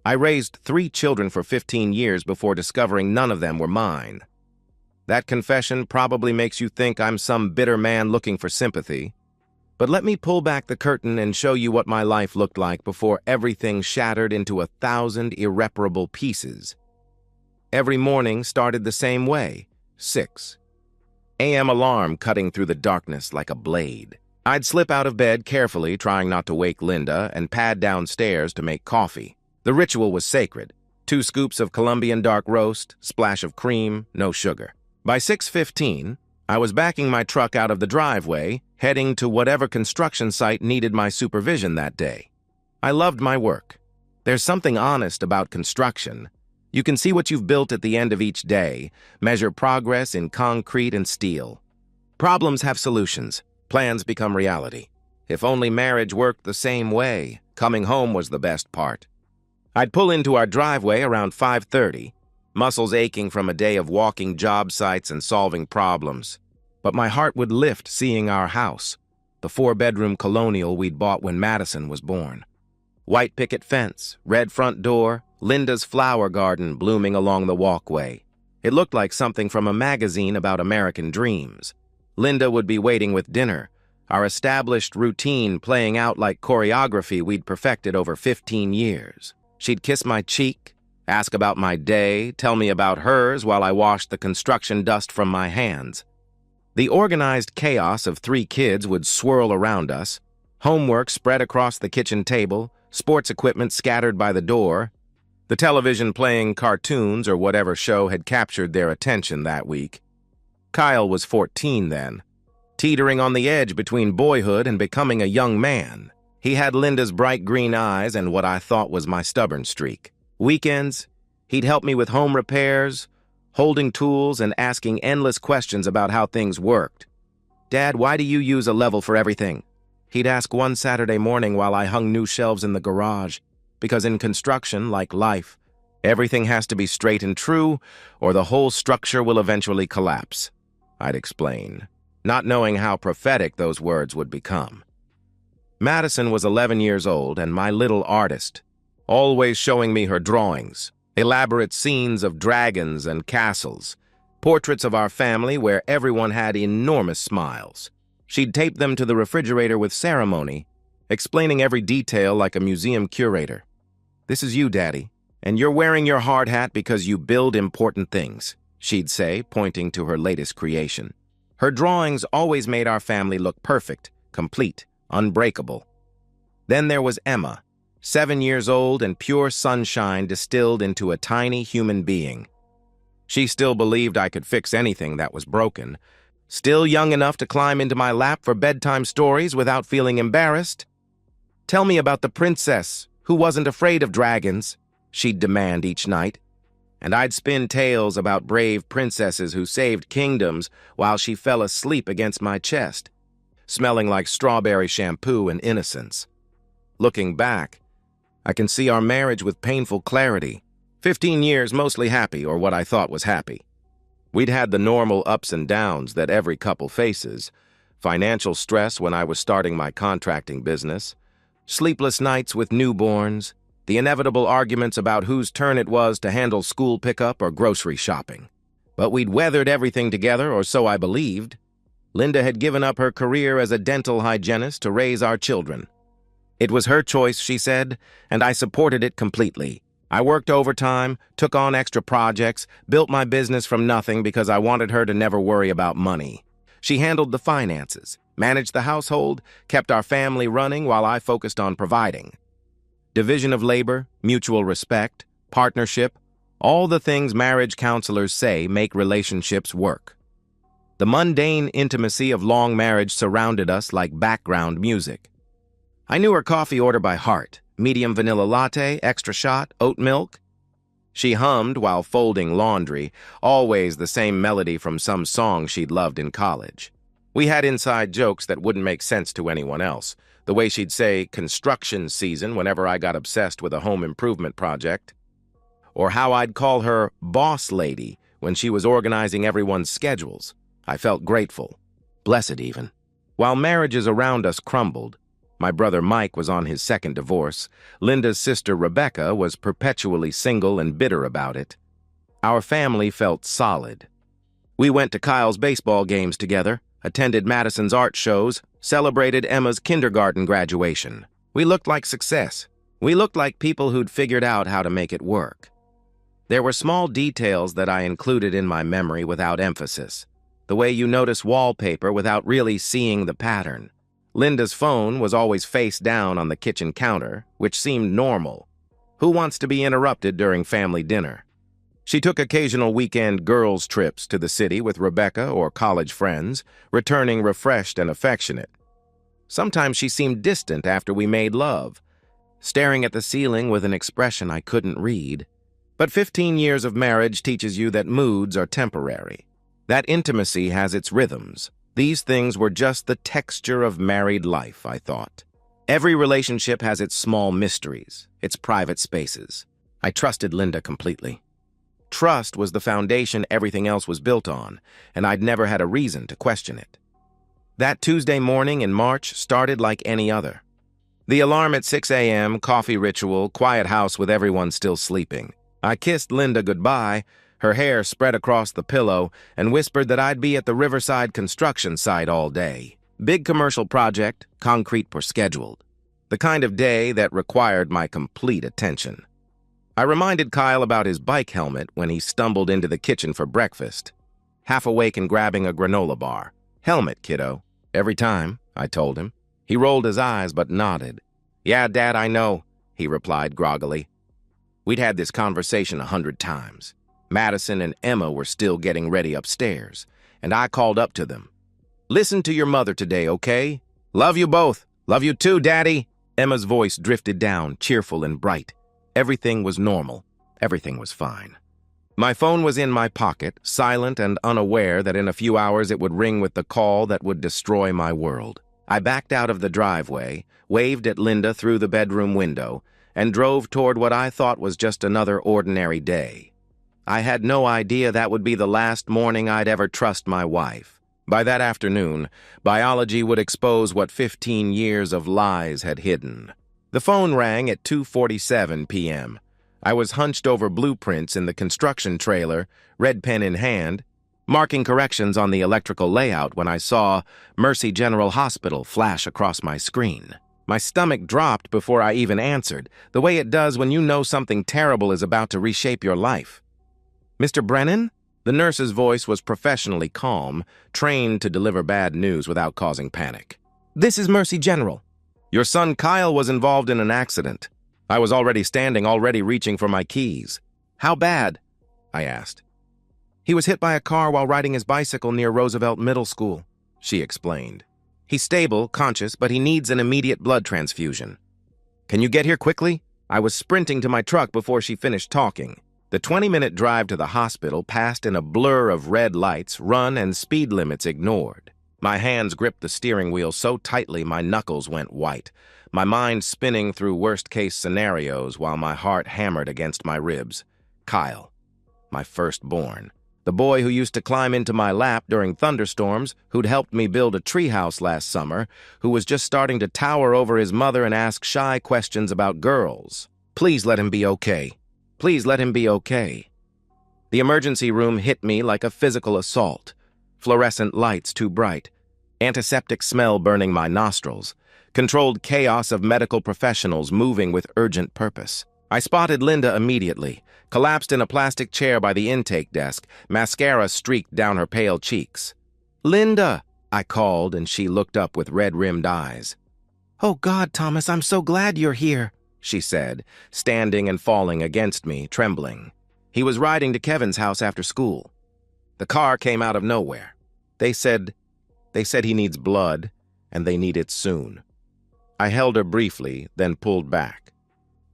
I raised 3 children for 15 years before discovering none of them were mine. That confession probably makes you think I'm some bitter man looking for sympathy. But let me pull back the curtain and show you what my life looked like before everything shattered into 1,000 irreparable pieces. Every morning started the same way, 6 a.m. alarm cutting through the darkness like a blade. I'd slip out of bed carefully, trying not to wake Linda, and pad downstairs to make coffee. The ritual was sacred. 2 scoops of Colombian dark roast, splash of cream, no sugar. By 6:15, I was backing my truck out of the driveway, heading to whatever construction site needed my supervision that day. I loved my work. There's something honest about construction. You can see what you've built at the end of each day, measure progress in concrete and steel. Problems have solutions. Plans become reality. If only marriage worked the same way, coming home was the best part. I'd pull into our driveway around 5:30, muscles aching from a day of walking job sites and solving problems. But my heart would lift seeing our house, the 4-bedroom colonial we'd bought when Madison was born. White picket fence, red front door, Linda's flower garden blooming along the walkway. It looked like something from a magazine about American dreams. Linda would be waiting with dinner, our established routine playing out like choreography we'd perfected over 15 years. She'd kiss my cheek, ask about my day, tell me about hers while I washed the construction dust from my hands. The organized chaos of 3 kids would swirl around us, homework spread across the kitchen table, sports equipment scattered by the door, the television playing cartoons or whatever show had captured their attention that week. Kyle was 14 then, teetering on the edge between boyhood and becoming a young man. He had Linda's bright green eyes and what I thought was my stubborn streak. Weekends, he'd help me with home repairs, holding tools and asking endless questions about how things worked. "Dad, why do you use a level for everything?" He'd ask one Saturday morning while I hung new shelves in the garage. Because in construction, like life, everything has to be straight and true, or the whole structure will eventually collapse, I'd explain, not knowing how prophetic those words would become. Madison was 11 years old and my little artist, always showing me her drawings, elaborate scenes of dragons and castles, portraits of our family where everyone had enormous smiles. She'd tape them to the refrigerator with ceremony, explaining every detail like a museum curator. "This is you, Daddy, and you're wearing your hard hat because you build important things," she'd say, pointing to her latest creation. Her drawings always made our family look perfect, complete, unbreakable. Then there was Emma, 7 years old and pure sunshine distilled into a tiny human being. She still believed I could fix anything that was broken, still young enough to climb into my lap for bedtime stories without feeling embarrassed. "Tell me about the princess who wasn't afraid of dragons," she'd demand each night. And I'd spin tales about brave princesses who saved kingdoms while she fell asleep against my chest, smelling like strawberry shampoo and innocence. Looking back, I can see our marriage with painful clarity. 15 years mostly happy, or what I thought was happy. We'd had the normal ups and downs that every couple faces, financial stress when I was starting my contracting business, sleepless nights with newborns, the inevitable arguments about whose turn it was to handle school pickup or grocery shopping. But we'd weathered everything together, or so I believed. Linda had given up her career as a dental hygienist to raise our children. It was her choice, she said, and I supported it completely. I worked overtime, took on extra projects, built my business from nothing because I wanted her to never worry about money. She handled the finances, managed the household, kept our family running while I focused on providing. Division of labor, mutual respect, partnership, all the things marriage counselors say make relationships work. The mundane intimacy of long marriage surrounded us like background music. I knew her coffee order by heart, medium vanilla latte, extra shot, oat milk. She hummed while folding laundry, always the same melody from some song she'd loved in college. We had inside jokes that wouldn't make sense to anyone else, the way she'd say construction season whenever I got obsessed with a home improvement project, or how I'd call her boss lady when she was organizing everyone's schedules. I felt grateful, blessed even. While marriages around us crumbled, My brother Mike was on his second divorce. Linda's sister Rebecca was perpetually single and bitter about it. Our family felt solid. We went to Kyle's baseball games together, attended Madison's art shows, celebrated Emma's kindergarten graduation. We looked like success. We looked like people who'd figured out how to make it work. There were small details that I included in my memory without emphasis. The way you notice wallpaper without really seeing the pattern. Linda's phone was always face down on the kitchen counter, which seemed normal. Who wants to be interrupted during family dinner? She took occasional weekend girls' trips to the city with Rebecca or college friends, returning refreshed and affectionate. Sometimes she seemed distant after we made love, staring at the ceiling with an expression I couldn't read. But 15 years of marriage teaches you that moods are temporary, that intimacy has its rhythms. These things were just the texture of married life, I thought. Every relationship has its small mysteries, its private spaces. I trusted Linda completely. Trust was the foundation everything else was built on, and I'd never had a reason to question it. That Tuesday morning in March started like any other. The alarm at 6 a.m., coffee ritual, quiet house with everyone still sleeping. I kissed Linda goodbye, her hair spread across the pillow, and whispered that I'd be at the Riverside construction site all day. Big commercial project, concrete per scheduled. The kind of day that required my complete attention. I reminded Kyle about his bike helmet when he stumbled into the kitchen for breakfast, half awake and grabbing a granola bar. Helmet, kiddo. Every time, I told him. He rolled his eyes but nodded. Yeah, Dad, I know, he replied groggily. We'd had this conversation 100 times. Madison and Emma were still getting ready upstairs, and I called up to them. Listen to your mother today, okay? Love you both. Love you too, Daddy. Emma's voice drifted down, cheerful and bright. Everything was normal. Everything was fine. My phone was in my pocket, silent and unaware that in a few hours it would ring with the call that would destroy my world. I backed out of the driveway, waved at Linda through the bedroom window, and drove toward what I thought was just another ordinary day. I had no idea that would be the last morning I'd ever trust my wife. By that afternoon, biology would expose what 15 years of lies had hidden. The phone rang at 2:47 p.m. I was hunched over blueprints in the construction trailer, red pen in hand, marking corrections on the electrical layout when I saw Mercy General Hospital flash across my screen. My stomach dropped before I even answered, the way it does when you know something terrible is about to reshape your life. Mr. Brennan? The nurse's voice was professionally calm, trained to deliver bad news without causing panic. This is Mercy General. Your son Kyle was involved in an accident. I was already standing, already reaching for my keys. How bad? I asked. He was hit by a car while riding his bicycle near Roosevelt Middle School, she explained. He's stable, conscious, but he needs an immediate blood transfusion. Can you get here quickly? I was sprinting to my truck before she finished talking. The 20-minute drive to the hospital passed in a blur of red lights, run and speed limits ignored. My hands gripped the steering wheel so tightly my knuckles went white, my mind spinning through worst-case scenarios while my heart hammered against my ribs. Kyle, my firstborn. The boy who used to climb into my lap during thunderstorms, who'd helped me build a treehouse last summer, who was just starting to tower over his mother and ask shy questions about girls. Please let him be okay. Please let him be okay. The emergency room hit me like a physical assault. Fluorescent lights too bright. Antiseptic smell burning my nostrils. Controlled chaos of medical professionals moving with urgent purpose. I spotted Linda immediately, collapsed in a plastic chair by the intake desk, mascara streaked down her pale cheeks. Linda, I called, and she looked up with red-rimmed eyes. Oh God, Thomas, I'm so glad you're here, she said, standing and falling against me, trembling. He was riding to Kevin's house after school. The car came out of nowhere. They said he needs blood, and they need it soon. I held her briefly, then pulled back.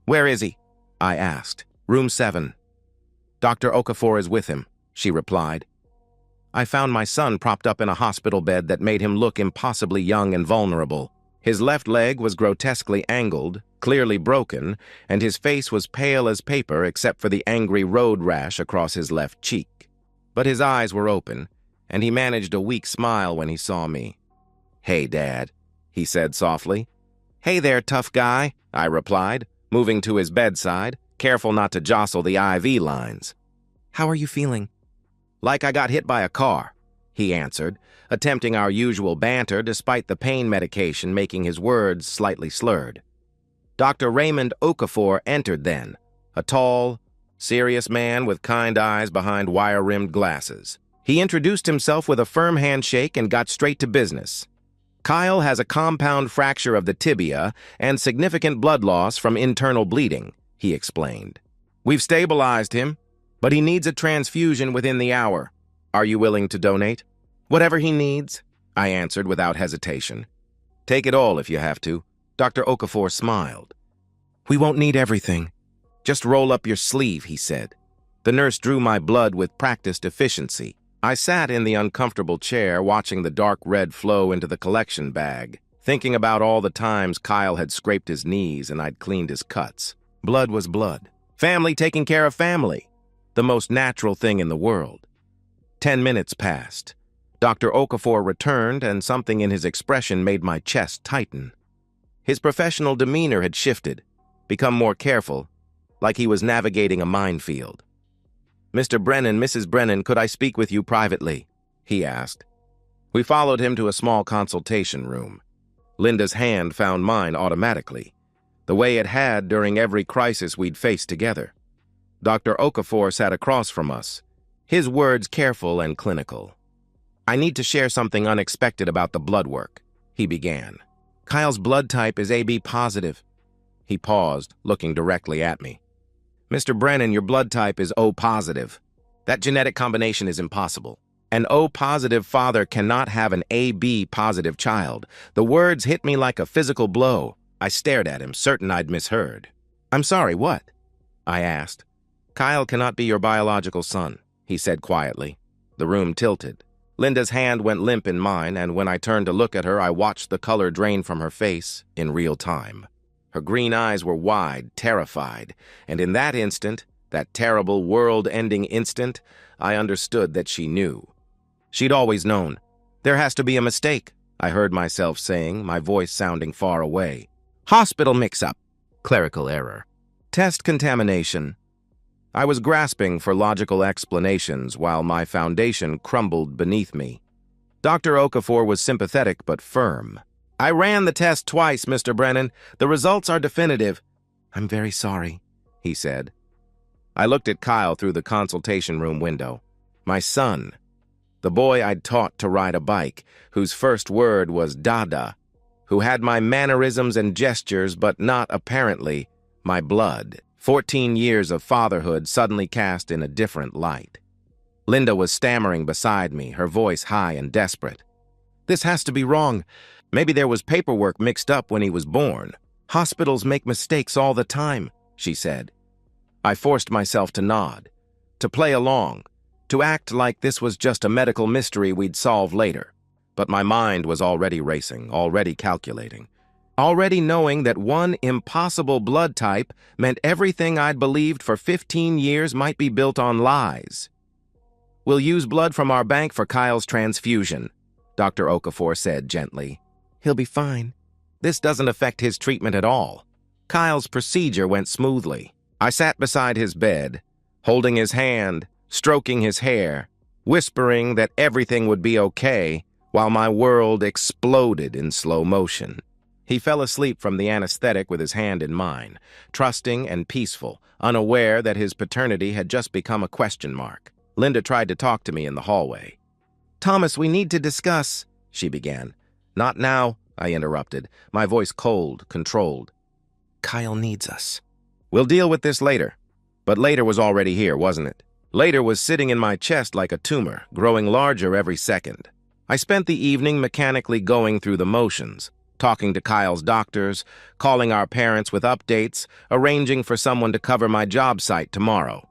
Where is he? I asked. Room 7. Dr. Okafor is with him, she replied. I found my son propped up in a hospital bed that made him look impossibly young and vulnerable. His left leg was grotesquely angled, clearly broken, and his face was pale as paper except for the angry road rash across his left cheek. But his eyes were open, and he managed a weak smile when he saw me. Hey, Dad, he said softly. "Hey there, tough guy," I replied, moving to his bedside, careful not to jostle the IV lines. "How are you feeling?" "Like I got hit by a car," he answered, attempting our usual banter despite the pain medication making his words slightly slurred. Dr. Raymond Okafor entered then, a tall, serious man with kind eyes behind wire-rimmed glasses. He introduced himself with a firm handshake and got straight to business. "Kyle has a compound fracture of the tibia and significant blood loss from internal bleeding," he explained. "We've stabilized him, but he needs a transfusion within the hour. Are you willing to donate?" "Whatever he needs," I answered without hesitation. "Take it all if you have to." Dr. Okafor smiled. "We won't need everything. Just roll up your sleeve," he said. The nurse drew my blood with practiced efficiency. I sat in the uncomfortable chair watching the dark red flow into the collection bag, thinking about all the times Kyle had scraped his knees and I'd cleaned his cuts. Blood was blood. Family taking care of family. The most natural thing in the world. 10 minutes passed. Dr. Okafor returned, and something in his expression made my chest tighten. His professional demeanor had shifted, become more careful, like he was navigating a minefield. "Mr. Brennan, Mrs. Brennan, could I speak with you privately?" he asked. We followed him to a small consultation room. Linda's hand found mine automatically, the way it had during every crisis we'd faced together. Dr. Okafor sat across from us, his words careful and clinical. "I need to share something unexpected about the blood work," he began. "Kyle's blood type is AB positive." He paused, looking directly at me. "Mr. Brennan, your blood type is O positive. That genetic combination is impossible. An O positive father cannot have an AB positive child." The words hit me like a physical blow. I stared at him, certain I'd misheard. "I'm sorry, what?" I asked. "Kyle cannot be your biological son," he said quietly. The room tilted. Linda's hand went limp in mine, and when I turned to look at her, I watched the color drain from her face in real time. Her green eyes were wide, terrified, and in that instant, that terrible world-ending instant, I understood that she knew. She'd always known. "There has to be a mistake," I heard myself saying, my voice sounding far away. "Hospital mix-up." "Clerical error." "Test contamination." I was grasping for logical explanations while my foundation crumbled beneath me. Dr. Okafor was sympathetic but firm. "I ran the test twice, Mr. Brennan. The results are definitive." "I'm very sorry," he said. I looked at Kyle through the consultation room window. My son, the boy I'd taught to ride a bike, whose first word was Dada, who had my mannerisms and gestures but not, apparently, my blood. 14 years of fatherhood suddenly cast in a different light. Linda was stammering beside me, her voice high and desperate. "This has to be wrong. Maybe there was paperwork mixed up when he was born. Hospitals make mistakes all the time," she said. I forced myself to nod, to play along, to act like this was just a medical mystery we'd solve later. But my mind was already racing, already calculating, already knowing that one impossible blood type meant everything I'd believed for 15 years might be built on lies. "We'll use blood from our bank for Kyle's transfusion," Dr. Okafor said gently. "He'll be fine. This doesn't affect his treatment at all." Kyle's procedure went smoothly. I sat beside his bed, holding his hand, stroking his hair, whispering that everything would be okay, while my world exploded in slow motion. He fell asleep from the anesthetic with his hand in mine, trusting and peaceful, unaware that his paternity had just become a question mark. Linda tried to talk to me in the hallway. "Thomas, we need to discuss," she began. "Not now," I interrupted, my voice cold, controlled. "Kyle needs us." "We'll deal with this later." But later was already here, wasn't it? Later was sitting in my chest like a tumor, growing larger every second. I spent the evening mechanically going through the motions, talking to Kyle's doctors, calling our parents with updates, arranging for someone to cover my job site tomorrow.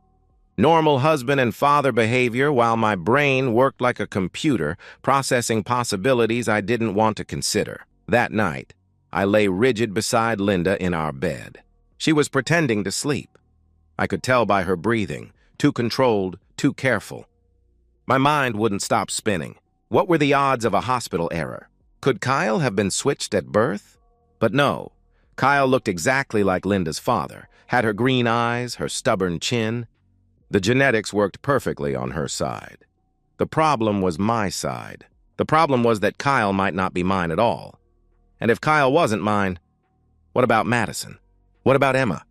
Normal husband and father behavior while my brain worked like a computer, processing possibilities I didn't want to consider. That night, I lay rigid beside Linda in our bed. She was pretending to sleep. I could tell by her breathing, too controlled, too careful. My mind wouldn't stop spinning. What were the odds of a hospital error? Could Kyle have been switched at birth? But no, Kyle looked exactly like Linda's father, had her green eyes, her stubborn chin. The genetics worked perfectly on her side. The problem was my side. The problem was that Kyle might not be mine at all. And if Kyle wasn't mine, what about Madison? What about Emma?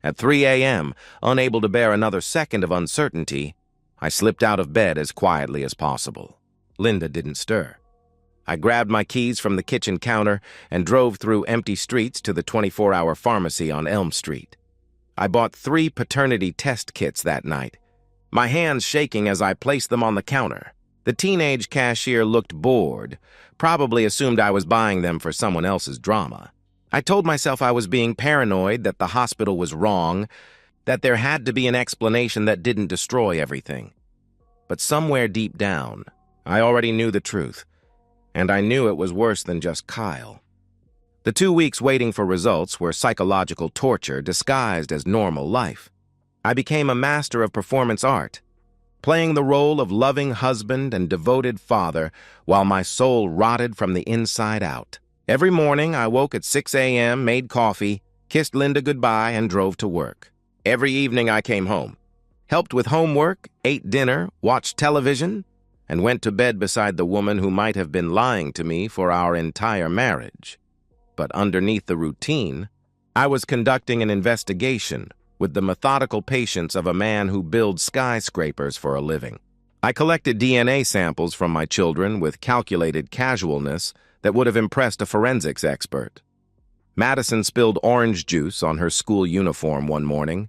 At 3 a.m., unable to bear another second of uncertainty, I slipped out of bed as quietly as possible. Linda didn't stir. I grabbed my keys from the kitchen counter and drove through empty streets to the 24-hour pharmacy on Elm Street. I bought 3 paternity test kits that night, my hands shaking as I placed them on the counter. The teenage cashier looked bored, probably assumed I was buying them for someone else's drama. I told myself I was being paranoid, that the hospital was wrong, that there had to be an explanation that didn't destroy everything. But somewhere deep down, I already knew the truth, and I knew it was worse than just Kyle. The 2 weeks waiting for results were psychological torture disguised as normal life. I became a master of performance art, playing the role of loving husband and devoted father while my soul rotted from the inside out. Every morning, I woke at 6 a.m., made coffee, kissed Linda goodbye, and drove to work. Every evening, I came home, helped with homework, ate dinner, watched television, and went to bed beside the woman who might have been lying to me for our entire marriage. But underneath the routine, I was conducting an investigation with the methodical patience of a man who builds skyscrapers for a living. I collected DNA samples from my children with calculated casualness that would have impressed a forensics expert. Madison spilled orange juice on her school uniform one morning,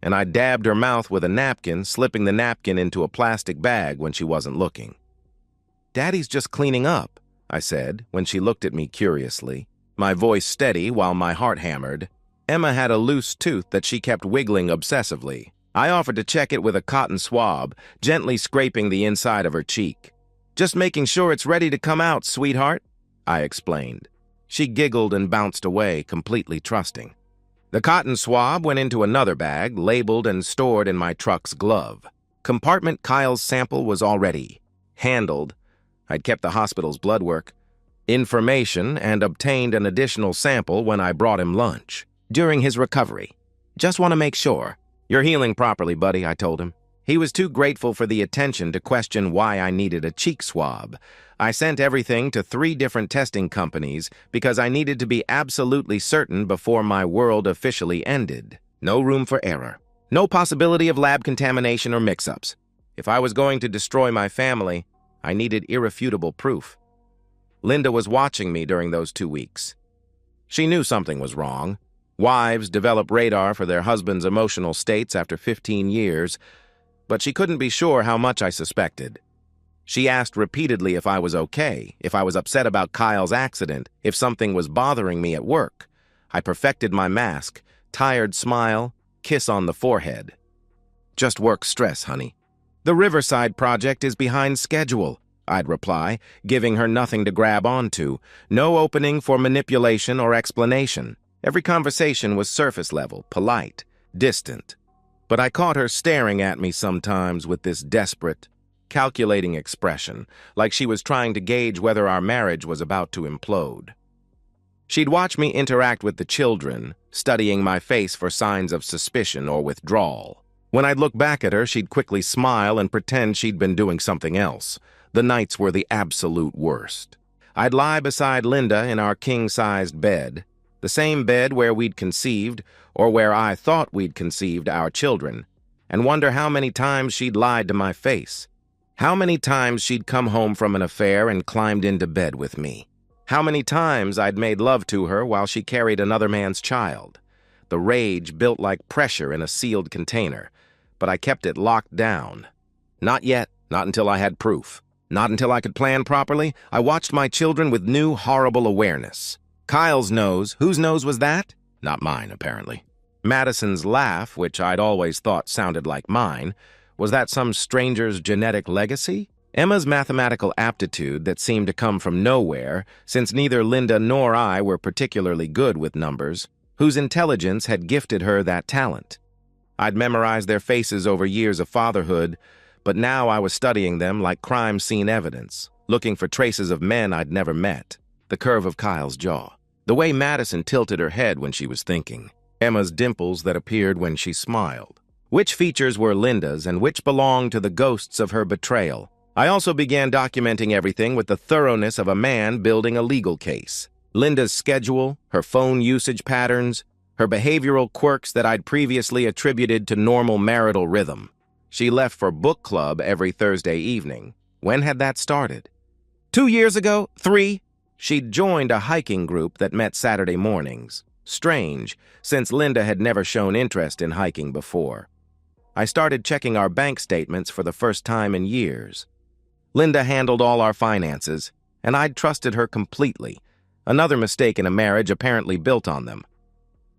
and I dabbed her mouth with a napkin, slipping the napkin into a plastic bag when she wasn't looking. "Daddy's just cleaning up," I said when she looked at me curiously, my voice steady while my heart hammered. Emma had a loose tooth that she kept wiggling obsessively. I offered to check it with a cotton swab, gently scraping the inside of her cheek. "Just making sure it's ready to come out, sweetheart," I explained. She giggled and bounced away, completely trusting. The cotton swab went into another bag, labeled and stored in my truck's glove. Compartment Kyle's sample was already handled. I'd kept the hospital's blood work, information, and obtained an additional sample when I brought him lunch. During his recovery. "Just want to make sure." "You're healing properly, buddy," I told him. He was too grateful for the attention to question why I needed a cheek swab. I sent everything to 3 different testing companies because I needed to be absolutely certain before my world officially ended. No room for error. No possibility of lab contamination or mix-ups. If I was going to destroy my family, I needed irrefutable proof. Linda was watching me during those 2 weeks. She knew something was wrong. Wives develop radar for their husbands' emotional states after 15 years, but she couldn't be sure how much I suspected. She asked repeatedly if I was okay, if I was upset about Kyle's accident, if something was bothering me at work. I perfected my mask, tired smile, kiss on the forehead. "Just work stress, honey." "The Riverside project is behind schedule," I'd reply, giving her nothing to grab onto, no opening for manipulation or explanation. Every conversation was surface level, polite, distant. But I caught her staring at me sometimes with this desperate, calculating expression, like she was trying to gauge whether our marriage was about to implode. She'd watch me interact with the children, studying my face for signs of suspicion or withdrawal. When I'd look back at her, she'd quickly smile and pretend she'd been doing something else. The nights were the absolute worst. I'd lie beside Linda in our king-sized bed, the same bed where we'd conceived, or where I thought we'd conceived our children, and wonder how many times she'd lied to my face. How many times she'd come home from an affair and climbed into bed with me. How many times I'd made love to her while she carried another man's child. The rage built like pressure in a sealed container, but I kept it locked down. Not yet, not until I had proof. Not until I could plan properly. I watched my children with new, horrible awareness. Kyle's nose, whose nose was that? Not mine, apparently. Madison's laugh, which I'd always thought sounded like mine, was that some stranger's genetic legacy? Emma's mathematical aptitude that seemed to come from nowhere, since neither Linda nor I were particularly good with numbers, whose intelligence had gifted her that talent. I'd memorized their faces over years of fatherhood, but now I was studying them like crime scene evidence, looking for traces of men I'd never met. The curve of Kyle's jaw, The way Madison tilted her head when she was thinking, Emma's dimples that appeared when she smiled. Which features were Linda's and which belonged to the ghosts of her betrayal. I also began documenting everything with the thoroughness of a man building a legal case. Linda's schedule, her phone usage patterns, her behavioral quirks that I'd previously attributed to normal marital rhythm. She left for book club every Thursday evening. When had that started? 2 years ago? 3? She'd joined a hiking group that met Saturday mornings. Strange, since Linda had never shown interest in hiking before. I started checking our bank statements for the first time in years. Linda handled all our finances, and I'd trusted her completely. Another mistake in a marriage apparently built on them.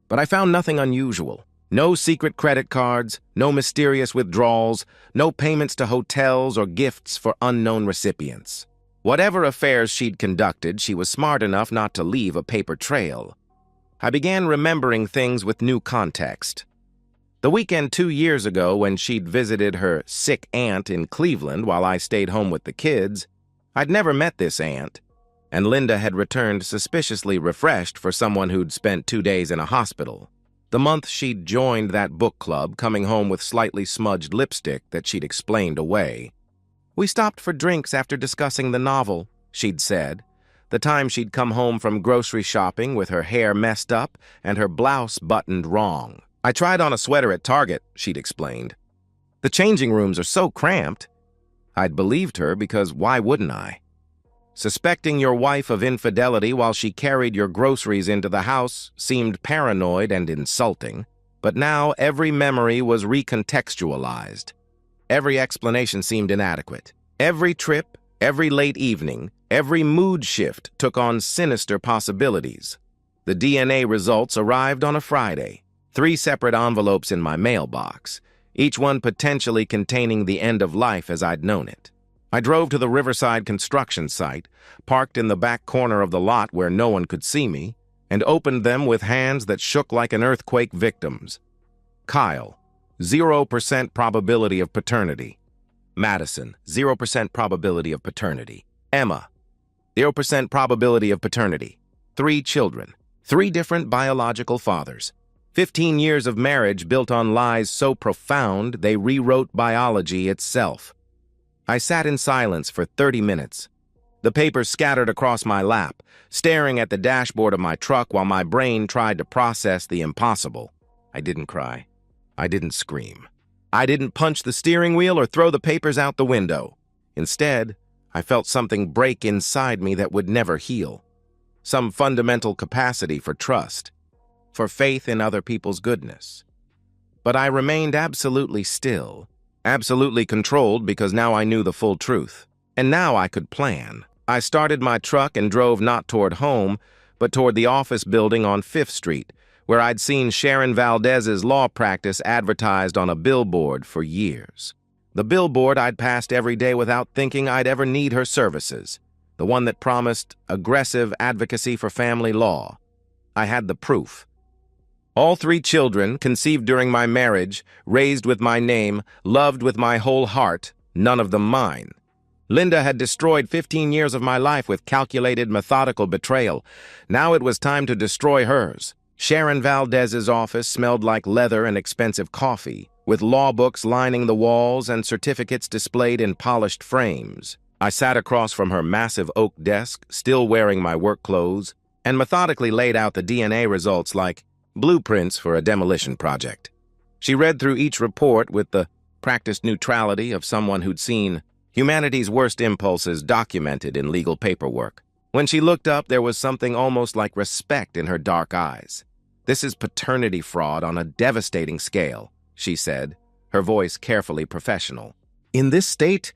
But I found nothing unusual. No secret credit cards, no mysterious withdrawals, no payments to hotels or gifts for unknown recipients. Whatever affairs she'd conducted, she was smart enough not to leave a paper trail. I began remembering things with new context. The weekend 2 years ago when she'd visited her sick aunt in Cleveland while I stayed home with the kids, I'd never met this aunt, and Linda had returned suspiciously refreshed for someone who'd spent 2 days in a hospital. The month she'd joined that book club, coming home with slightly smudged lipstick that she'd explained away. We stopped for drinks after discussing the novel, she'd said. The time she'd come home from grocery shopping with her hair messed up and her blouse buttoned wrong. I tried on a sweater at Target, she'd explained. The changing rooms are so cramped. I'd believed her because why wouldn't I? Suspecting your wife of infidelity while she carried your groceries into the house seemed paranoid and insulting, but now every memory was recontextualized. Every explanation seemed inadequate. Every trip, every late evening, every mood shift took on sinister possibilities. The DNA results arrived on a Friday. 3 separate envelopes in my mailbox, each one potentially containing the end of life as I'd known it. I drove to the Riverside construction site, parked in the back corner of the lot where no one could see me, and opened them with hands that shook like an earthquake victim's. Kyle, 0% probability of paternity. Madison, 0% probability of paternity. Emma, 0% probability of paternity. 3 children, 3 different biological fathers. 15 years of marriage built on lies so profound they rewrote biology itself. I sat in silence for 30 minutes. The papers scattered across my lap, staring at the dashboard of my truck while my brain tried to process the impossible. I didn't cry. I didn't scream. I didn't punch the steering wheel or throw the papers out the window. Instead, I felt something break inside me that would never heal. Some fundamental capacity for trust, for faith in other people's goodness. But I remained absolutely still, absolutely controlled because now I knew the full truth. And now I could plan. I started my truck and drove not toward home, but toward the office building on 5th Street, where I'd seen Sharon Valdez's law practice advertised on a billboard for years. The billboard I'd passed every day without thinking I'd ever need her services. The one that promised aggressive advocacy for family law. I had the proof. All 3 children, conceived during my marriage, raised with my name, loved with my whole heart, none of them mine. Linda had destroyed 15 years of my life with calculated, methodical betrayal. Now it was time to destroy hers. Sharon Valdez's office smelled like leather and expensive coffee, with law books lining the walls and certificates displayed in polished frames. I sat across from her massive oak desk, still wearing my work clothes, and methodically laid out the DNA results like blueprints for a demolition project. She read through each report with the practiced neutrality of someone who'd seen humanity's worst impulses documented in legal paperwork. When she looked up, there was something almost like respect in her dark eyes. "This is paternity fraud on a devastating scale," she said, her voice carefully professional. "In this state,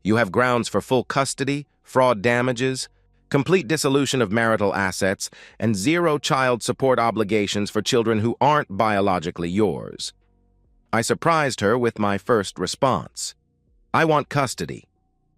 you have grounds for full custody, fraud damages, complete dissolution of marital assets, and 0 child support obligations for children who aren't biologically yours." I surprised her with my first response. "I want custody.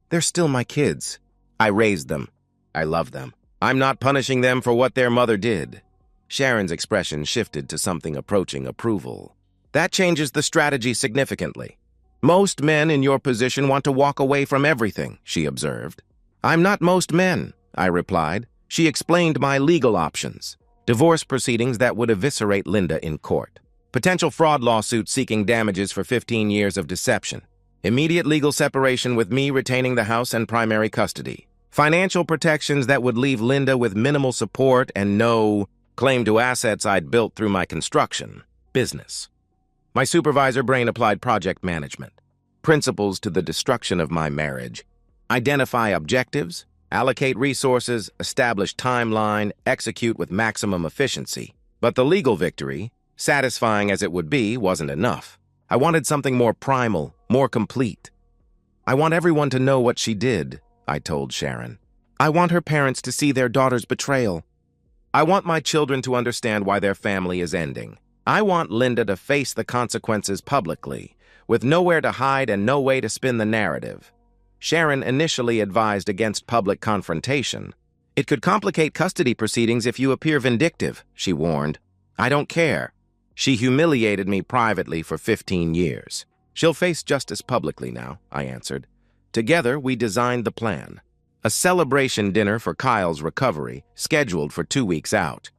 They're still my kids. I raised them. I love them. I'm not punishing them for what their mother did." Sharon's expression shifted to something approaching approval. "That changes the strategy significantly. Most men in your position want to walk away from everything," she observed. "I'm not most men," I replied. She explained my legal options: divorce proceedings that would eviscerate Linda in court, potential fraud lawsuits seeking damages for 15 years of deception, immediate legal separation with me retaining the house and primary custody, financial protections that would leave Linda with minimal support and no claim to assets I'd built through my construction business. My supervisor brain applied project management, principles to the destruction of my marriage, identify objectives, allocate resources, establish timeline, execute with maximum efficiency. But the legal victory, satisfying as it would be, wasn't enough. I wanted something more primal, more complete. I want everyone to know what she did, I told Sharon. I want her parents to see their daughter's betrayal. I want my children to understand why their family is ending. I want Linda to face the consequences publicly, with nowhere to hide and no way to spin the narrative. Sharon initially advised against public confrontation. It could complicate custody proceedings if you appear vindictive, she warned. I don't care. She humiliated me privately for 15 years. She'll face justice publicly now, I answered. Together, we designed the plan. A celebration dinner for Kyle's recovery, scheduled for 2 weeks out.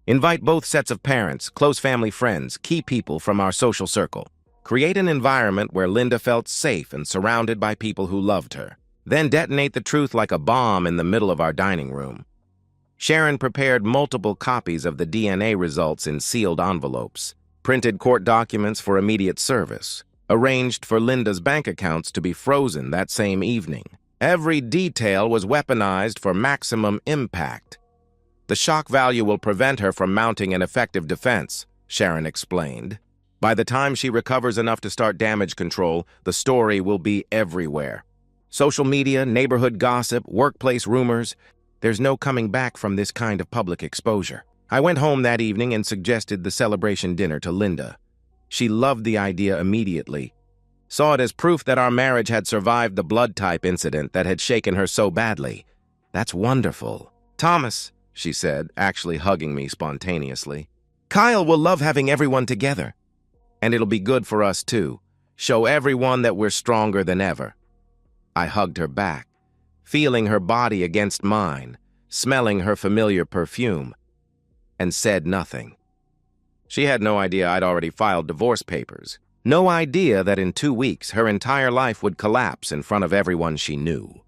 Invite both sets of parents, close family friends, key people from our social circle. Create an environment where Linda felt safe and surrounded by people who loved her. Then detonate the truth like a bomb in the middle of our dining room. Sharon prepared multiple copies of the DNA results in sealed envelopes, printed court documents for immediate service, arranged for Linda's bank accounts to be frozen that same evening. Every detail was weaponized for maximum impact. The shock value will prevent her from mounting an effective defense, Sharon explained. By the time she recovers enough to start damage control, the story will be everywhere. Social media, neighborhood gossip, workplace rumors. There's no coming back from this kind of public exposure. I went home that evening and suggested the celebration dinner to Linda. She loved the idea immediately, saw it as proof that our marriage had survived the blood type incident that had shaken her so badly. That's wonderful. Thomas, she said, actually hugging me spontaneously. Kyle will love having everyone together. And it'll be good for us, too. Show everyone that we're stronger than ever. I hugged her back, feeling her body against mine, smelling her familiar perfume, and said nothing. She had no idea I'd already filed divorce papers. No idea that in 2 weeks her entire life would collapse in front of everyone she knew.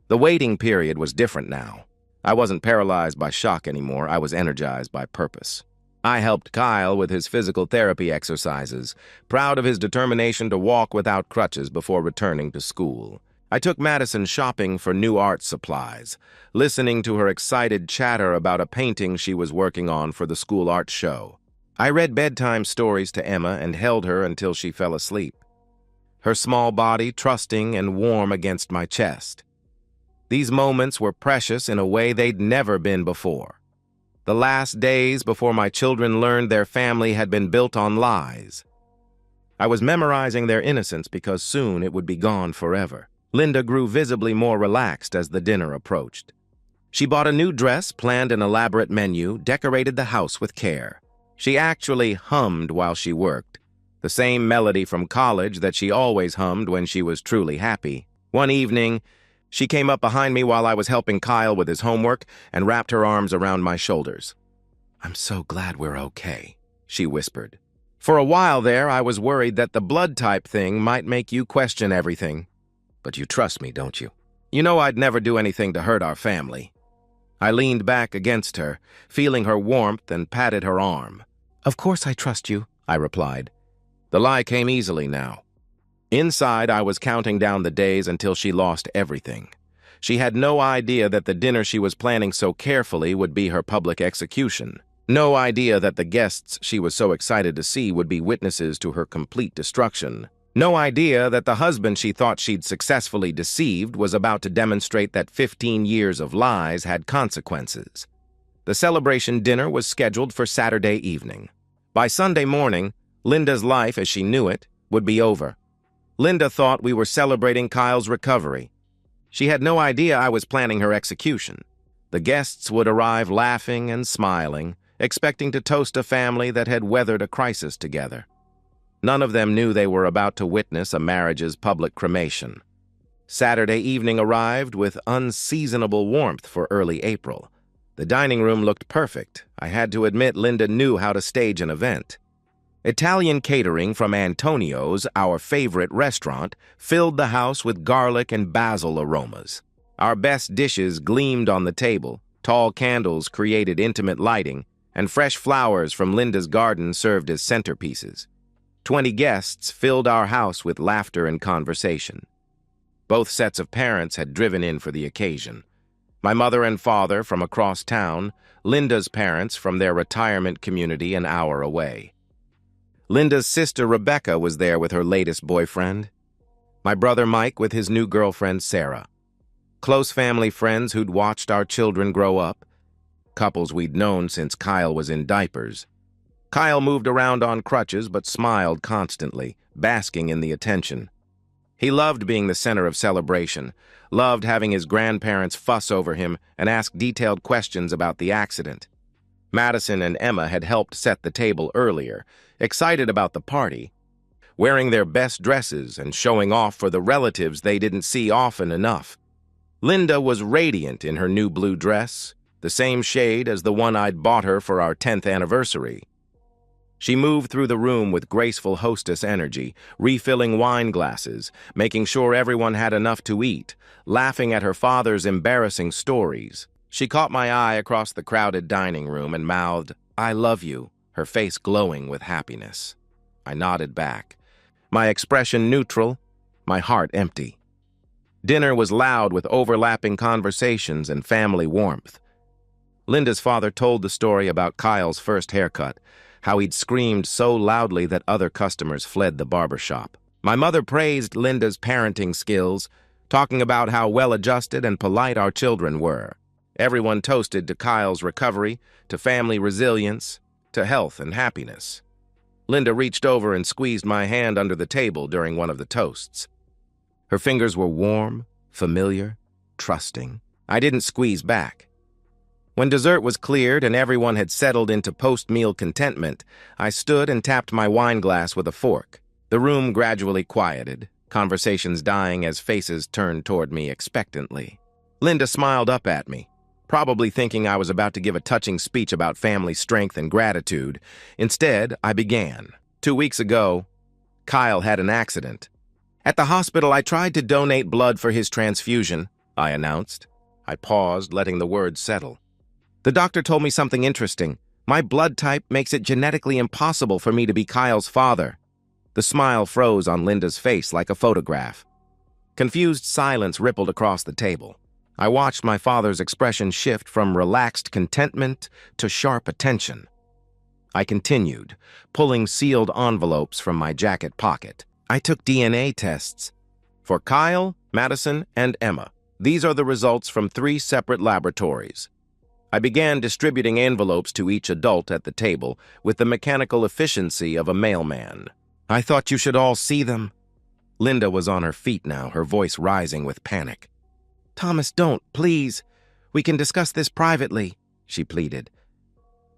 The waiting period was different now. I wasn't paralyzed by shock anymore. I was energized by purpose. I helped Kyle with his physical therapy exercises, proud of his determination to walk without crutches before returning to school. I took Madison shopping for new art supplies, listening to her excited chatter about a painting she was working on for the school art show. I read bedtime stories to Emma and held her until she fell asleep, her small body trusting and warm against my chest. These moments were precious in a way they'd never been before. The last days before my children learned their family had been built on lies. I was memorizing their innocence because soon it would be gone forever. Linda grew visibly more relaxed as the dinner approached. She bought a new dress, planned an elaborate menu, decorated the house with care. She actually hummed while she worked, the same melody from college that she always hummed when she was truly happy. One evening, she came up behind me while I was helping Kyle with his homework and wrapped her arms around my shoulders. "I'm so glad we're okay," she whispered. "For a while there, I was worried that the blood type thing might make you question everything. But you trust me, don't you? You know I'd never do anything to hurt our family." I leaned back against her, feeling her warmth, and patted her arm. "Of course I trust you," I replied. The lie came easily now. Inside, I was counting down the days until she lost everything. She had no idea that the dinner she was planning so carefully would be her public execution. No idea that the guests she was so excited to see would be witnesses to her complete destruction. No idea that the husband she thought she'd successfully deceived was about to demonstrate that 15 years of lies had consequences. The celebration dinner was scheduled for Saturday evening. By Sunday morning, Linda's life as she knew it would be over. Linda thought we were celebrating Kyle's recovery. She had no idea I was planning her execution. The guests would arrive laughing and smiling, expecting to toast a family that had weathered a crisis together. None of them knew they were about to witness a marriage's public cremation. Saturday evening arrived with unseasonable warmth for early April. The dining room looked perfect. I had to admit Linda knew how to stage an event. Italian catering from Antonio's, our favorite restaurant, filled the house with garlic and basil aromas. Our best dishes gleamed on the table, tall candles created intimate lighting, and fresh flowers from Linda's garden served as centerpieces. 20 guests filled our house with laughter and conversation. Both sets of parents had driven in for the occasion. My mother and father from across town, Linda's parents from their retirement community an hour away. Linda's sister Rebecca was there with her latest boyfriend. My brother Mike with his new girlfriend Sarah. Close family friends who'd watched our children grow up. Couples we'd known since Kyle was in diapers. Kyle moved around on crutches but smiled constantly, basking in the attention. He loved being the center of celebration, loved having his grandparents fuss over him and ask detailed questions about the accident. Madison and Emma had helped set the table earlier, excited about the party, wearing their best dresses and showing off for the relatives they didn't see often enough. Linda was radiant in her new blue dress, the same shade as the one I'd bought her for our 10th anniversary. She moved through the room with graceful hostess energy, refilling wine glasses, making sure everyone had enough to eat, laughing at her father's embarrassing stories. She caught my eye across the crowded dining room and mouthed, "I love you," her face glowing with happiness. I nodded back, my expression neutral, my heart empty. Dinner was loud with overlapping conversations and family warmth. Linda's father told the story about Kyle's first haircut, how he'd screamed so loudly that other customers fled the barbershop. My mother praised Linda's parenting skills, talking about how well-adjusted and polite our children were. Everyone toasted to Kyle's recovery, to family resilience, to health and happiness. Linda reached over and squeezed my hand under the table during one of the toasts. Her fingers were warm, familiar, trusting. I didn't squeeze back. When dessert was cleared and everyone had settled into post-meal contentment, I stood and tapped my wine glass with a fork. The room gradually quieted, conversations dying as faces turned toward me expectantly. Linda smiled up at me, probably thinking I was about to give a touching speech about family strength and gratitude. Instead, I began. 2 weeks ago, Kyle had an accident. At the hospital, I tried to donate blood for his transfusion, I announced. I paused, letting the words settle. The doctor told me something interesting. My blood type makes it genetically impossible for me to be Kyle's father. The smile froze on Linda's face like a photograph. Confused silence rippled across the table. I watched my father's expression shift from relaxed contentment to sharp attention. I continued, pulling sealed envelopes from my jacket pocket. I took DNA tests. For Kyle, Madison, and Emma. These are the results from 3 separate laboratories. I began distributing envelopes to each adult at the table with the mechanical efficiency of a mailman. I thought you should all see them. Linda was on her feet now, her voice rising with panic. Thomas, don't, please. We can discuss this privately, she pleaded.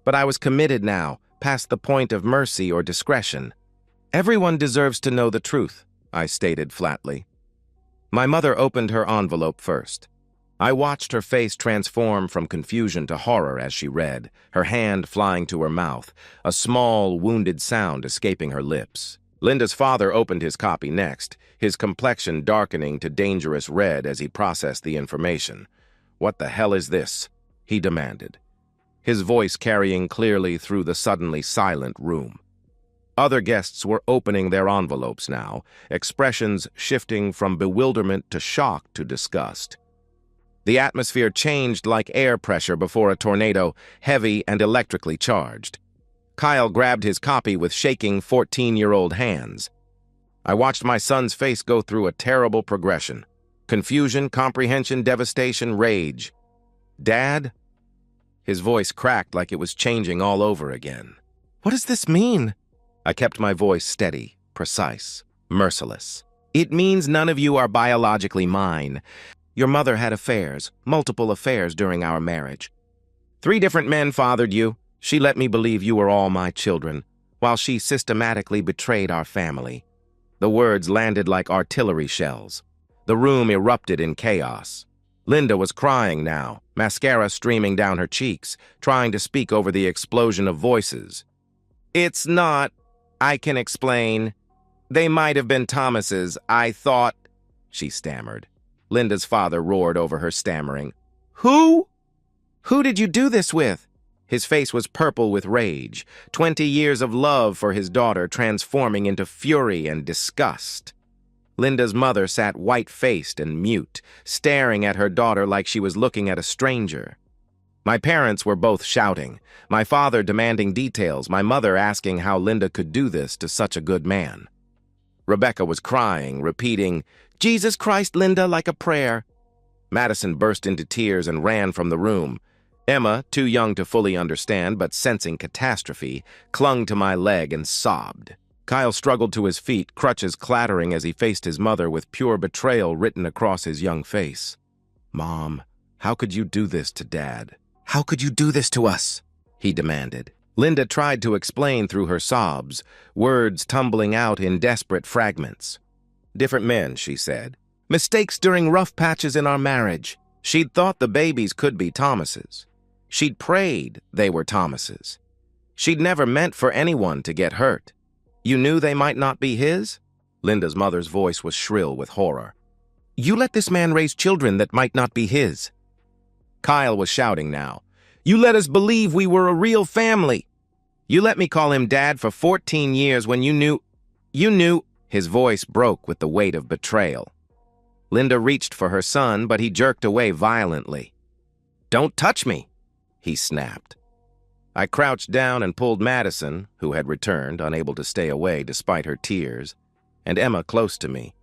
But I was committed now, past the point of mercy or discretion. Everyone deserves to know the truth, I stated flatly. My mother opened her envelope first. I watched her face transform from confusion to horror as she read, her hand flying to her mouth, a small, wounded sound escaping her lips. Linda's father opened his copy next, his complexion darkening to dangerous red as he processed the information. "What the hell is this?" he demanded, his voice carrying clearly through the suddenly silent room. Other guests were opening their envelopes now, expressions shifting from bewilderment to shock to disgust. The atmosphere changed like air pressure before a tornado, heavy and electrically charged. Kyle grabbed his copy with shaking 14-year-old hands. I watched my son's face go through a terrible progression. Confusion, comprehension, devastation, rage. "Dad?" His voice cracked like it was changing all over again. "What does this mean?" I kept my voice steady, precise, merciless. "It means none of you are biologically mine. Your mother had affairs, multiple affairs during our marriage. 3 different men fathered you. She let me believe you were all my children, while she systematically betrayed our family." The words landed like artillery shells. The room erupted in chaos. Linda was crying now, mascara streaming down her cheeks, trying to speak over the explosion of voices. "It's not. I can explain. They might have been Thomas's. I thought," she stammered. Linda's father roared over her stammering. "Who? Who did you do this with?" His face was purple with rage, 20 years of love for his daughter transforming into fury and disgust. Linda's mother sat white-faced and mute, staring at her daughter like she was looking at a stranger. My parents were both shouting, my father demanding details, my mother asking how Linda could do this to such a good man. Rebecca was crying, repeating, "Jesus Christ, Linda," like a prayer. Madison burst into tears and ran from the room. Emma, too young to fully understand but sensing catastrophe, clung to my leg and sobbed. Kyle struggled to his feet, crutches clattering as he faced his mother with pure betrayal written across his young face. "Mom, how could you do this to Dad? How could you do this to us?" he demanded. Linda tried to explain through her sobs, words tumbling out in desperate fragments. "Different men," she said. "Mistakes during rough patches in our marriage. She'd thought the babies could be Thomas's. She'd prayed they were Thomas's. She'd never meant for anyone to get hurt. You knew they might not be his?" Linda's mother's voice was shrill with horror. "You let this man raise children that might not be his." Kyle was shouting now. "You let us believe we were a real family. You let me call him Dad for 14 years when you knew. His voice broke with the weight of betrayal. Linda reached for her son, but he jerked away violently. "Don't touch me," he snapped. I crouched down and pulled Madison, who had returned, unable to stay away despite her tears, and Emma close to me.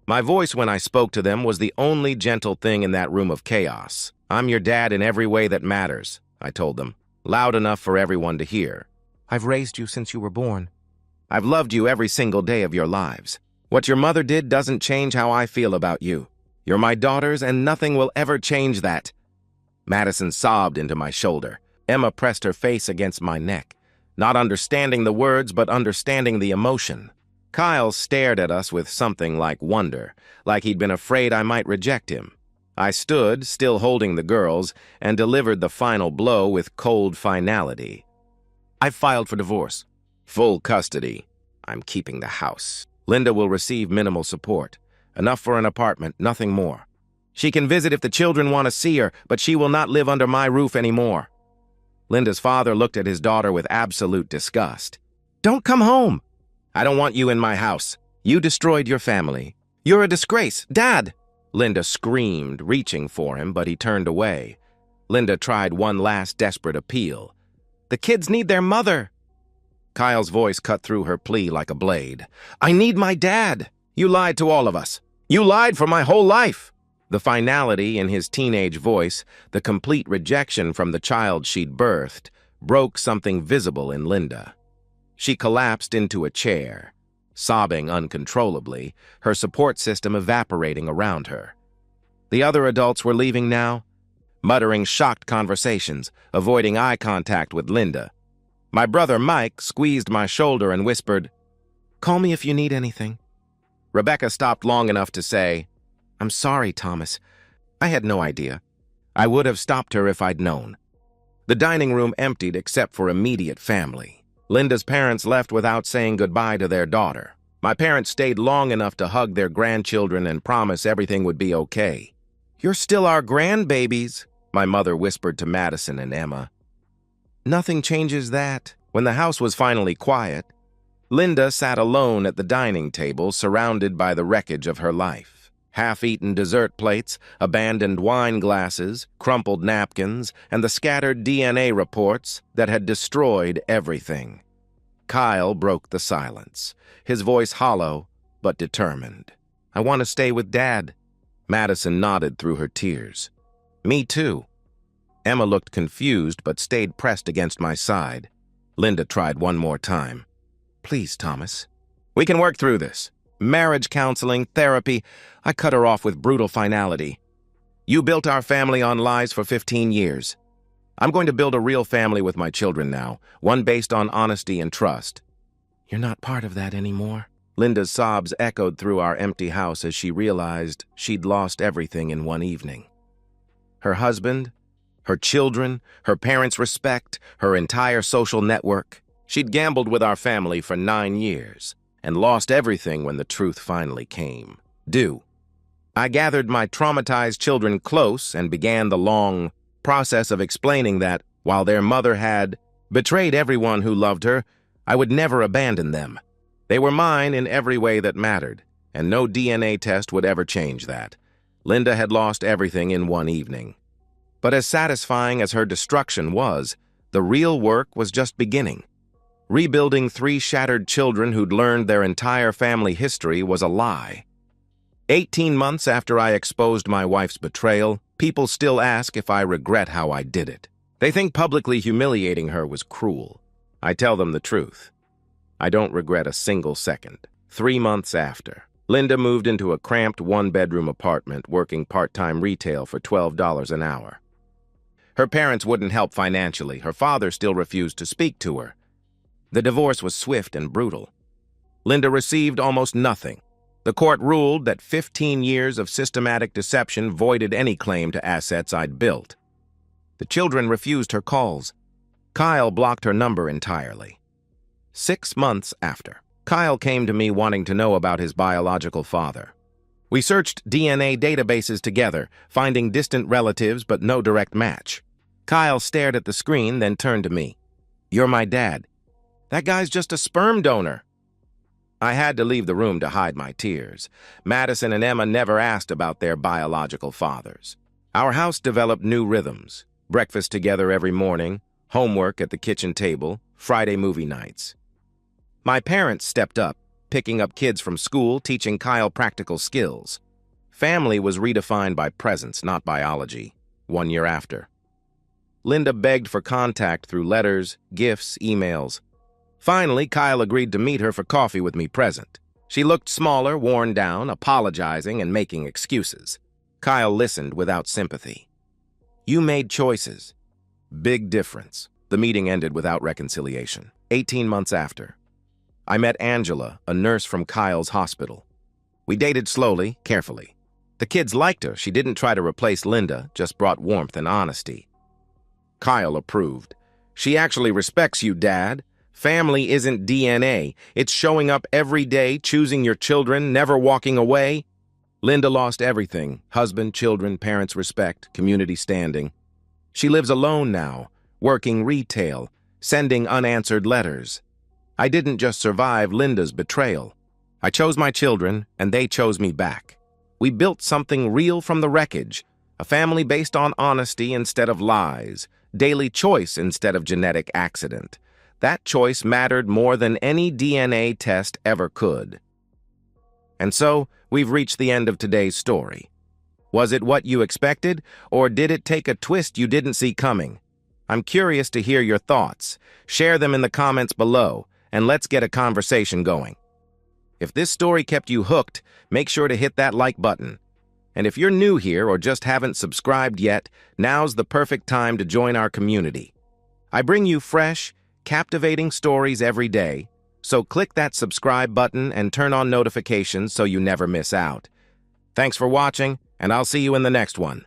My voice when I spoke to them was the only gentle thing in that room of chaos. "I'm your dad in every way that matters," I told them, loud enough for everyone to hear. "I've raised you since you were born. I've loved you every single day of your lives. What your mother did doesn't change how I feel about you. You're my daughters, and nothing will ever change that." Madison sobbed into my shoulder. Emma pressed her face against my neck, not understanding the words but understanding the emotion. Kyle stared at us with something like wonder, like he'd been afraid I might reject him. I stood, still holding the girls, and delivered the final blow with cold finality. "I've filed for divorce. Full custody. I'm keeping the house. Linda will receive minimal support. Enough for an apartment, nothing more. She can visit if the children want to see her, but she will not live under my roof anymore." Linda's father looked at his daughter with absolute disgust. "Don't come home. I don't want you in my house. You destroyed your family. You're a disgrace. Dad!" Linda screamed, reaching for him, but he turned away. Linda tried one last desperate appeal. "The kids need their mother." Kyle's voice cut through her plea like a blade. "I need my dad. You lied to all of us. You lied for my whole life." The finality in his teenage voice, the complete rejection from the child she'd birthed, broke something visible in Linda. She collapsed into a chair, sobbing uncontrollably, her support system evaporating around her. The other adults were leaving now, muttering shocked conversations, avoiding eye contact with Linda. My brother Mike squeezed my shoulder and whispered, "Call me if you need anything." Rebecca stopped long enough to say, "I'm sorry, Thomas. I had no idea. I would have stopped her if I'd known." The dining room emptied except for immediate family. Linda's parents left without saying goodbye to their daughter. My parents stayed long enough to hug their grandchildren and promise everything would be okay. "You're still our grandbabies," my mother whispered to Madison and Emma. Nothing changes that. When the house was finally quiet, Linda sat alone at the dining table, surrounded by the wreckage of her life. Half-eaten dessert plates, abandoned wine glasses, crumpled napkins, and the scattered DNA reports that had destroyed everything. Kyle broke the silence, his voice hollow but determined. "I want to stay with Dad." Madison nodded through her tears. "Me too." Emma looked confused but stayed pressed against my side. Linda tried one more time. "Please, Thomas. We can work through this. Marriage counseling, therapy." I cut her off with brutal finality. "You built our family on lies for 15 years. I'm going to build a real family with my children now, one based on honesty and trust." "You're not part of that anymore." Linda's sobs echoed through our empty house as she realized she'd lost everything in one evening. her husband, her children, her parents' respect, her entire social network. She'd gambled with our family for 9 years and lost everything when the truth finally came. I gathered my traumatized children close and began the long process of explaining that, while their mother had betrayed everyone who loved her, I would never abandon them. They were mine in every way that mattered, and no DNA test would ever change that. Linda had lost everything in one evening. But as satisfying as her destruction was, the real work was just beginning. Rebuilding 3 shattered children who'd learned their entire family history was a lie. 18 months after I exposed my wife's betrayal, people still ask if I regret how I did it. They think publicly humiliating her was cruel. I tell them the truth. I don't regret a single second. 3 months after, Linda moved into a cramped 1-bedroom apartment working part-time retail for $12 an hour. Her parents wouldn't help financially. Her father still refused to speak to her. The divorce was swift and brutal. Linda received almost nothing. The court ruled that 15 years of systematic deception voided any claim to assets I'd built. The children refused her calls. Kyle blocked her number entirely. 6 months after, Kyle came to me wanting to know about his biological father. We searched DNA databases together, finding distant relatives but no direct match. Kyle stared at the screen, then turned to me. "You're my dad." "That guy's just a sperm donor." I had to leave the room to hide my tears. Madison and Emma never asked about their biological fathers. Our house developed new rhythms. Breakfast together every morning, homework at the kitchen table, Friday movie nights. My parents stepped up, picking up kids from school, teaching Kyle practical skills. Family was redefined by presence, not biology, 1 year after. Linda begged for contact through letters, gifts, emails. Finally, Kyle agreed to meet her for coffee with me present. She looked smaller, worn down, apologizing and making excuses. Kyle listened without sympathy. "You made choices." Big difference. The meeting ended without reconciliation. 18 months after, I met Angela, a nurse from Kyle's hospital. We dated slowly, carefully. The kids liked her. She didn't try to replace Linda, just brought warmth and honesty. Kyle approved. "She actually respects you, Dad. Family isn't DNA. It's showing up every day, choosing your children, never walking away." Linda lost everything: husband, children, parents' respect, community standing. She lives alone now, working retail, sending unanswered letters. I didn't just survive Linda's betrayal. I chose my children, and they chose me back. We built something real from the wreckage, a family based on honesty instead of lies, daily choice instead of genetic accident. That choice mattered more than any DNA test ever could. And so, we've reached the end of today's story. Was it what you expected, or did it take a twist you didn't see coming? I'm curious to hear your thoughts. Share them in the comments below, and let's get a conversation going. If this story kept you hooked, make sure to hit that like button. And if you're new here or just haven't subscribed yet, now's the perfect time to join our community. I bring you fresh, captivating stories every day, so click that subscribe button and turn on notifications so you never miss out. Thanks for watching, and I'll see you in the next one.